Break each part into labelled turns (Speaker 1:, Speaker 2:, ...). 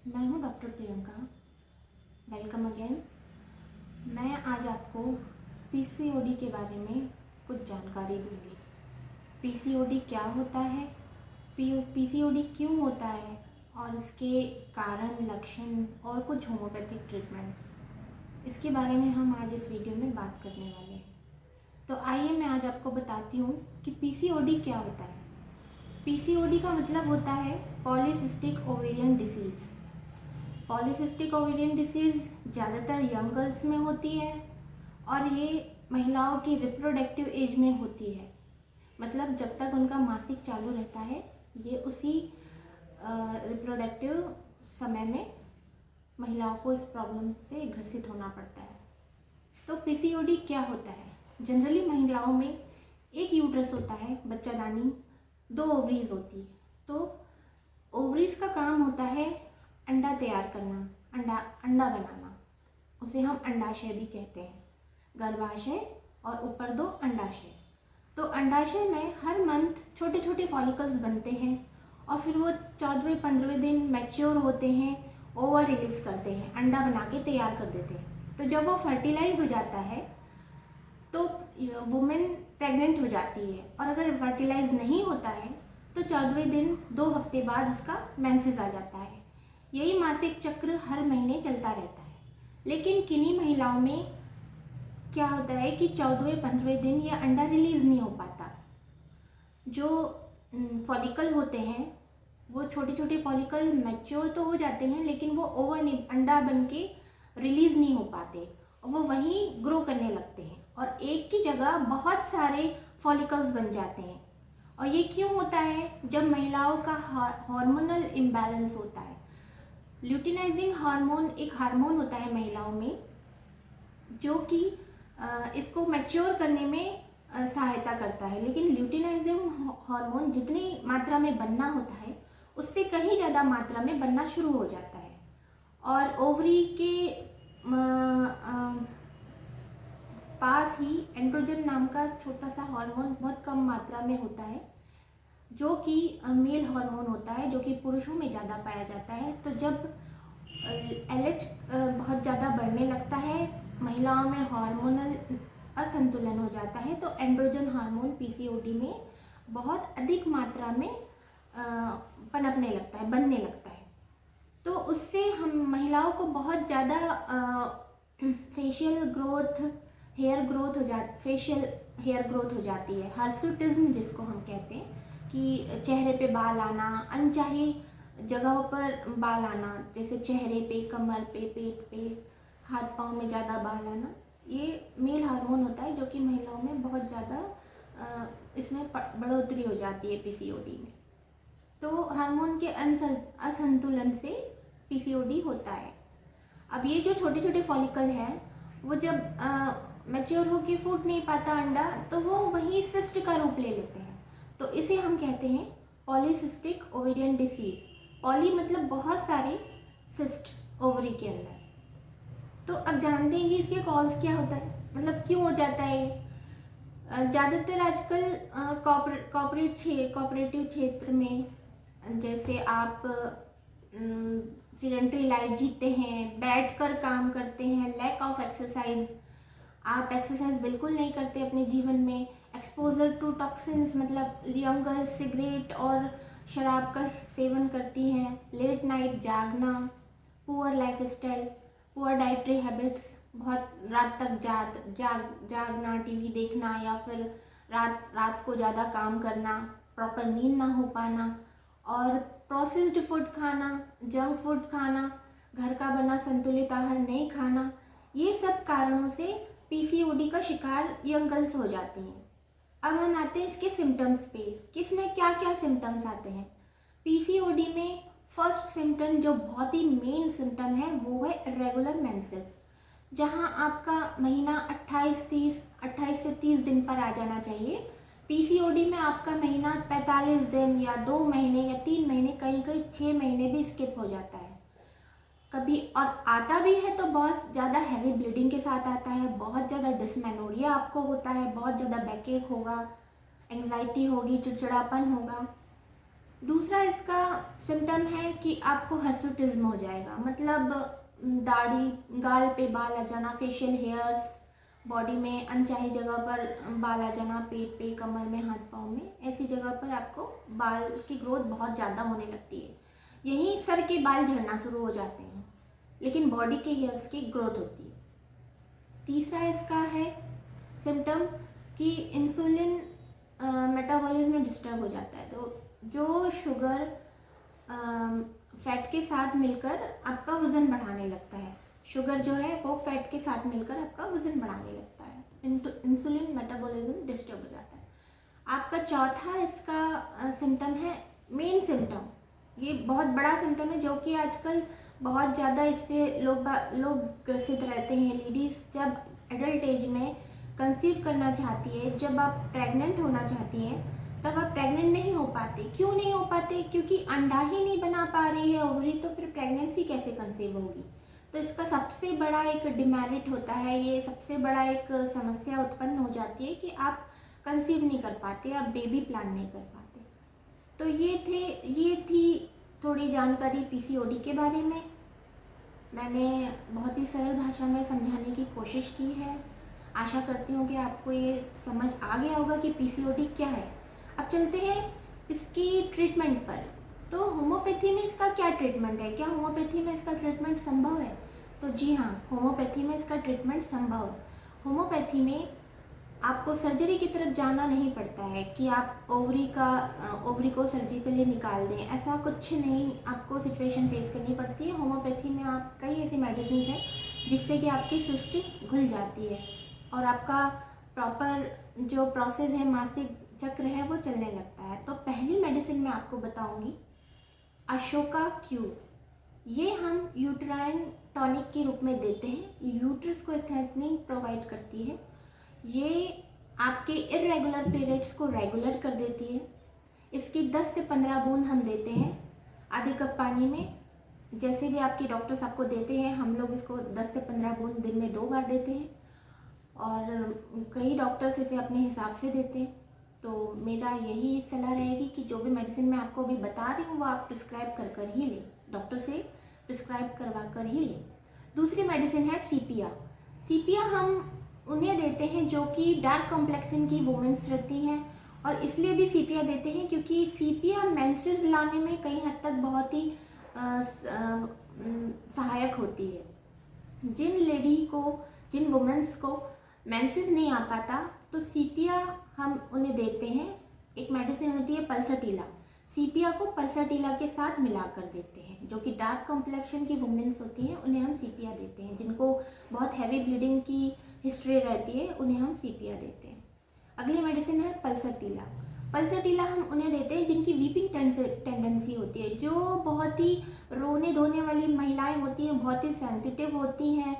Speaker 1: मैं हूँ doctor Priyanka. Welcome again. मैं आज आपको पीसीओडी के बारे में कुछ जानकारी दूंगी। पीसीओडी क्या होता है, पीसीओडी क्यों होता है और इसके कारण, लक्षण और कुछ होम्योपैथिक ट्रीटमेंट, इसके बारे में हम आज इस वीडियो में बात करने वाले हैं। तो आइए मैं आज आपको बताती हूँ कि पीसीओडी क्या होता है। पीसीओडी का मतलब होता है polycystic ovarian disease. Polycystic ovarian disease ज़्यादातर यंग गर्ल्स में होती है और ये महिलाओं की रिप्रोडक्टिव एज में होती है। मतलब जब तक उनका मासिक चालू रहता है, ये उसी रिप्रोडक्टिव समय में महिलाओं को इस प्रॉब्लम से ग्रसित होना पड़ता है। तो पीसीओडी क्या होता है? जनरली महिलाओं में एक यूट्रस होता है, बच्चादानी, 2 ओवरीज होती है। तो ओवरीज का काम होता है अंडा तैयार करना, अंडा बनाना। उसे हम अंडाशय भी कहते हैं। गर्भाशय और ऊपर 2 अंडाशय। तो अंडाशय में हर मंथ छोटे छोटे फॉलिकल्स बनते हैं और फिर वो 14वें 15वें दिन मैच्योर होते हैं, ओवर रिलीज करते हैं, अंडा बना के तैयार कर देते हैं। तो जब वो फर्टिलाइज हो जाता है तो वुमेन प्रेग्नेंट हो जाती है, और अगर फर्टिलाइज नहीं होता है तो 14वें दिन 2 हफ्ते बाद उसका मेंसेस आ जाता है। यही मासिक चक्र हर महीने चलता रहता है। लेकिन किन्हीं महिलाओं में क्या होता है कि 14वें 15वें दिन ये अंडा रिलीज नहीं हो पाता। जो फॉलिकल होते हैं वो छोटे छोटे फॉलिकल मैच्योर तो हो जाते हैं, लेकिन वो ओवर नहीं, अंडा बन के रिलीज नहीं हो पाते और वो वहीं ग्रो करने लगते हैं और एक की जगह बहुत सारे फॉलिकल्स बन जाते हैं। और ये क्यों होता है? जब महिलाओं का हार्मोनल इम्बैलेंस होता है। ल्यूटिनाइजिंग हार्मोन एक हार्मोन होता है महिलाओं में जो कि इसको मैच्योर करने में सहायता करता है। लेकिन ल्यूटिनाइजिंग हार्मोन जितनी मात्रा में बनना होता है उससे कहीं ज़्यादा मात्रा में बनना शुरू हो जाता है और ओवरी के पास ही एंड्रोजन नाम का छोटा सा हार्मोन बहुत कम मात्रा में होता है, जो कि मेल हार्मोन होता है, जो कि पुरुषों में ज़्यादा पाया जाता है। तो जब एलएच बहुत ज़्यादा बढ़ने लगता है, महिलाओं में हार्मोनल असंतुलन हो जाता है, तो एंड्रोजन हार्मोन पीसीओडी में बहुत अधिक मात्रा में पनपने लगता है, बनने लगता है। तो उससे हम महिलाओं को बहुत ज़्यादा फेशियल ग्रोथ, हेयर ग्रोथ हो जाती, फेशियल हेयर ग्रोथ हो जाती है, हर्सुटिज्म जिसको हम कहते हैं, कि चेहरे पे बाल आना, अनचाही जगहों पर बाल आना, जैसे चेहरे पे, कमर पे, पेट पे, हाथ पाँव में ज़्यादा बाल आना। ये मेल हार्मोन होता है जो कि महिलाओं में बहुत ज़्यादा इसमें बढ़ोतरी हो जाती है पीसीओडी में। तो हार्मोन के असंतुलन से पीसीओडी होता है। अब ये जो छोटे छोटे फॉलिकल हैं वो जब मैच्योर होके फूट नहीं पाता अंडा, तो वो वहीं सिस्ट का रूप ले लेते हैं। तो इसे हम कहते हैं पॉलीसिस्टिक ओवेरियन डिसीज। पॉली मतलब बहुत सारे, सिस्ट ओवरी के अंदर। तो अब जानते हैं कि इसके कॉज क्या होता है, मतलब क्यों हो जाता है ये। ज़्यादातर आजकल कॉपरेटिव क्षेत्र में, जैसे आप सीडेंटरी लाइफ जीते हैं, बैठकर काम करते हैं, लैक ऑफ एक्सरसाइज, आप एक्सरसाइज बिल्कुल नहीं करते अपने जीवन में, एक्सपोजर टू टॉक्सिन्स, मतलब यंग गर्ल्स सिगरेट और शराब का सेवन करती हैं, लेट नाइट जागना, poor life style, poor dietary habits, बहुत रात तक जागना, टीवी देखना, या फिर रात को ज़्यादा काम करना, प्रॉपर नींद ना हो पाना, और प्रोसेस्ड फूड खाना, जंक फूड खाना, घर का बना संतुलित आहार नहीं खाना, ये सब कारणों से पीसीओडी का शिकार यंग गर्ल्स हो जाती हैं। अब हम आते हैं इसके सिम्टम्स पे, किसमें क्या क्या सिम्टम्स आते हैं। पीसीओडी में फर्स्ट सिम्टम, जो बहुत ही मेन सिम्टम है, वो है इरेगुलर मेंसेस। जहां आपका महीना 28 से 30 दिन पर आ जाना चाहिए। पीसीओडी में आपका महीना 45 दिन या 2 महीने या 3 महीने, कहीं कहीं 6 महीने भी स्किप हो जाता है कभी, और आता भी है तो बहुत ज़्यादा हैवी ब्लीडिंग के साथ आता है, बहुत ज़्यादा डिस्मेनोरिया आपको होता है, बहुत ज़्यादा बैकएक होगा, एंग्जाइटी होगी, चिड़चिड़ापन होगा। दूसरा इसका सिम्टम है कि आपको हर्सुटिज्म हो जाएगा, मतलब दाढ़ी, गाल पे बाल आ जाना, फेशियल हेयर्स, बॉडी में अनचाही जगह पर बाल आ जाना, पेट पे, कमर में, हाथ पाँव में, ऐसी जगह पर आपको बाल की ग्रोथ बहुत ज़्यादा होने लगती है। यहीं सर के बाल झड़ना शुरू हो जाते हैं, लेकिन बॉडी के हेयर्स की ग्रोथ होती है। तीसरा इसका है सिम्टम कि इंसुलिन मेटाबॉलिज्म में डिस्टर्ब हो जाता है। तो जो शुगर फैट के साथ मिलकर आपका वज़न बढ़ाने लगता है, शुगर जो है वो फैट के साथ मिलकर आपका वज़न बढ़ाने लगता है, इंसुलिन मेटाबॉलिज्म डिस्टर्ब हो जाता है। आपका चौथा इसका सिम्टम है, मेन सिम्टम, ये बहुत बड़ा सिम्टम है जो कि आजकल बहुत ज़्यादा इससे लोग ग्रसित रहते हैं। लेडीज़ जब एडल्ट एज में कंसीव करना चाहती है, जब आप प्रेग्नेंट होना चाहती हैं, तब आप प्रेग्नेंट नहीं हो पाते। क्यों नहीं हो पाते? क्योंकि अंडा ही नहीं बना पा रही है ओवरी, तो फिर प्रेगनेंसी कैसे कंसीव होगी? तो इसका सबसे बड़ा एक डिमेरिट होता है, ये सबसे बड़ा एक समस्या उत्पन्न हो जाती है कि आप कंसीव नहीं कर पाते, आप बेबी प्लान नहीं कर पाते। तो ये थी थोड़ी जानकारी पीसीओडी के बारे में। मैंने बहुत ही सरल भाषा में समझाने की कोशिश की है। आशा करती हूँ कि आपको ये समझ आ गया होगा कि पीसीओडी क्या है। अब चलते हैं इसकी ट्रीटमेंट पर। तो होम्योपैथी में इसका क्या ट्रीटमेंट है? क्या होम्योपैथी में इसका ट्रीटमेंट संभव है? तो जी हाँ, होम्योपैथी में इसका ट्रीटमेंट संभव है। होम्योपैथी में आपको सर्जरी की तरफ जाना नहीं पड़ता है कि आप ओवरी को सर्जिकली निकाल दें, ऐसा कुछ नहीं आपको सिचुएशन फेस करनी पड़ती है। होम्योपैथी में आप कई ऐसी मेडिसिन हैं जिससे कि आपकी सिस्ट घुल जाती है और आपका प्रॉपर जो प्रोसेस है, मासिक चक्र है, वो चलने लगता है। तो पहली मेडिसिन मैं आपको बताऊंगी अशोका क्यू। ये हम यूट्राइन टॉनिक के रूप में देते हैं। यूट्रस को स्ट्रेंथनिंग प्रोवाइड करती है। ये आपके इरेगुलर पीरियड्स को रेगुलर कर देती है। इसकी 10 से 15 बूंद हम देते हैं आधे कप पानी में। जैसे भी आपके डॉक्टर्स आपको देते हैं, हम लोग इसको 10 से 15 बूंद दिन में 2 बार देते हैं और कई डॉक्टर्स इसे अपने हिसाब से देते हैं। तो मेरा यही सलाह रहेगी कि जो भी मेडिसिन मैं आपको अभी बता रही हूँ वो आप प्रिस्क्राइब कर ही लें, डॉक्टर से प्रिस्क्राइब करवा कर ही लें। दूसरी मेडिसिन है सीपिया। सीपिया हम उन्हें देते हैं जो कि डार्क कॉम्प्लेक्शन की वुमेन्स रहती हैं, और इसलिए भी सीपिया देते हैं क्योंकि सीपिया मेंसेस लाने में कई हद तक बहुत ही सहायक होती है। जिन वुमेन्स को मेंसेस नहीं आ पाता, तो सीपिया हम उन्हें देते हैं। एक मेडिसिन होती है पल्साटीला, सीपिया को पल्साटीला के साथ मिलाकर देते हैं। जो कि डार्क कॉम्प्लेक्शन की वुमेन्स होती हैं उन्हें हम सीपिया देते हैं। जिनको बहुत हैवी ब्लीडिंग की हिस्ट्री रहती है उन्हें हम सीपिया देते हैं। अगली मेडिसिन है पल्साटीला। पल्साटीला हम उन्हें देते हैं जिनकी वीपिंग टेंडेंसी होती है, जो बहुत ही रोने धोने वाली महिलाएं होती हैं, बहुत ही सेंसिटिव होती हैं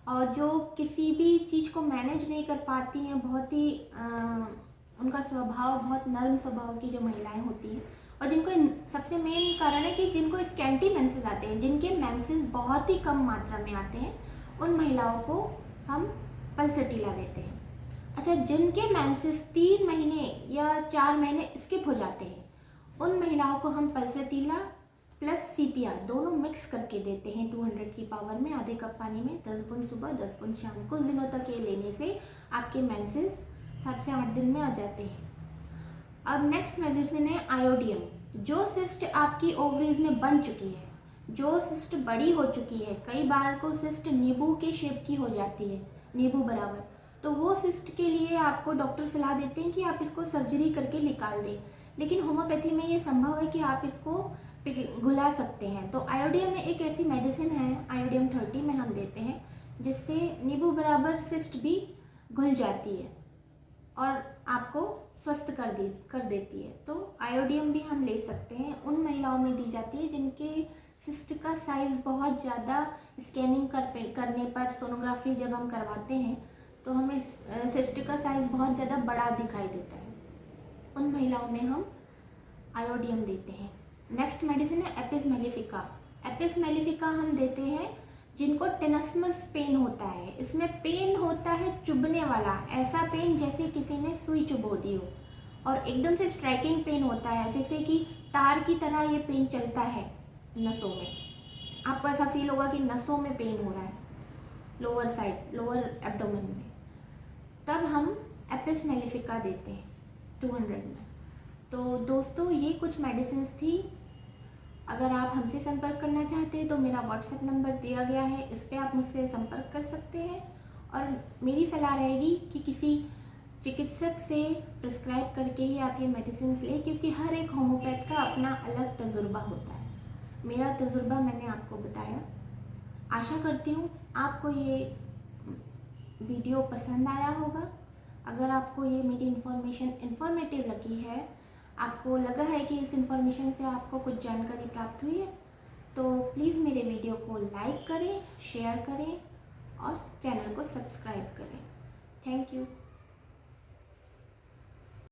Speaker 1: और जो किसी भी चीज़ को मैनेज नहीं कर पाती हैं, बहुत ही उनका स्वभाव बहुत नर्म स्वभाव की जो महिलाएं होती हैं, और जिनको सबसे मेन कारण है कि जिनको स्कैंटी मेंसेस आते हैं, जिनके मेंसेस बहुत ही कम मात्रा में आते हैं, उन महिलाओं को हम पल्साटीला देते हैं। अच्छा, जिनके मेंसेस 3 महीने या 4 महीने स्किप हो जाते हैं, उन महिलाओं को हम पल्साटीला प्लस सीपिया दोनों मिक्स करके देते हैं 200 की पावर में, आधे कप पानी में, 10 बूंद सुबह 10 बूंद शाम। कुछ दिनों तक ये लेने से आपके मेंसेस 7 से 8 दिन में आ जाते हैं। अब नेक्स्ट मेडिसिन है आयोडियम। जो सिस्ट आपकी ओवरीज में बन चुकी है, जो सिस्ट बड़ी हो चुकी है, कई बार को सिस्ट नींबू के शेप की हो जाती है, नींबू बराबर, तो वो सिस्ट के लिए आपको डॉक्टर सलाह देते हैं कि आप इसको सर्जरी करके निकाल दें। लेकिन होम्योपैथी में ये संभव है कि आप इसको घुला सकते हैं। तो आयोडियम में एक ऐसी मेडिसिन है, आयोडियम 30 में हम देते हैं, जिससे नींबू बराबर सिस्ट भी घुल जाती है और आपको स्वस्थ कर देती है। तो आयोडियम भी हम ले सकते हैं। उन महिलाओं में दी जाती है जिनके सिस्ट का साइज़ बहुत ज़्यादा, स्कैनिंग करने पर, सोनोग्राफी जब हम करवाते हैं तो हमें सिस्ट का साइज़ बहुत ज़्यादा बड़ा दिखाई देता है, उन महिलाओं में हम आयोडियम देते हैं। नेक्स्ट मेडिसिन है एपिस मेलिफिका। एपिस मेलिफिका हम देते हैं जिनको टेनसमस पेन होता है। इसमें पेन होता है चुभने वाला, ऐसा पेन जैसे किसी ने सुई चुभो दी हो, और एकदम से स्ट्राइकिंग पेन होता है, जैसे कि तार की तरह ये पेन चलता है नसों में। आपको ऐसा फील होगा कि नसों में पेन हो रहा है, लोअर साइड, लोअर एब्डोमेन में। तब हम एपिस मेलिफिका देते हैं 200 में। तो दोस्तों ये कुछ मेडिसिन्स थी। अगर आप हमसे संपर्क करना चाहते हैं तो मेरा व्हाट्सएप नंबर दिया गया है, इस पर आप मुझसे संपर्क कर सकते हैं। और मेरी सलाह रहेगी कि किसी चिकित्सक से प्रिस्क्राइब करके ही आप ये मेडिसिन्स लें, क्योंकि हर एक होम्योपैथ का अपना अलग तजुर्बा होता है। मेरा तजुर्बा मैंने आपको बताया। आशा करती हूँ आपको ये वीडियो पसंद आया होगा। अगर आपको ये मेरी इन्फॉर्मेशन इन्फॉर्मेटिव लगी है, आपको लगा है कि इस इन्फॉर्मेशन से आपको कुछ जानकारी प्राप्त हुई है, तो प्लीज़ मेरे वीडियो को लाइक करें, शेयर करें और चैनल को सब्सक्राइब करें। Thank you.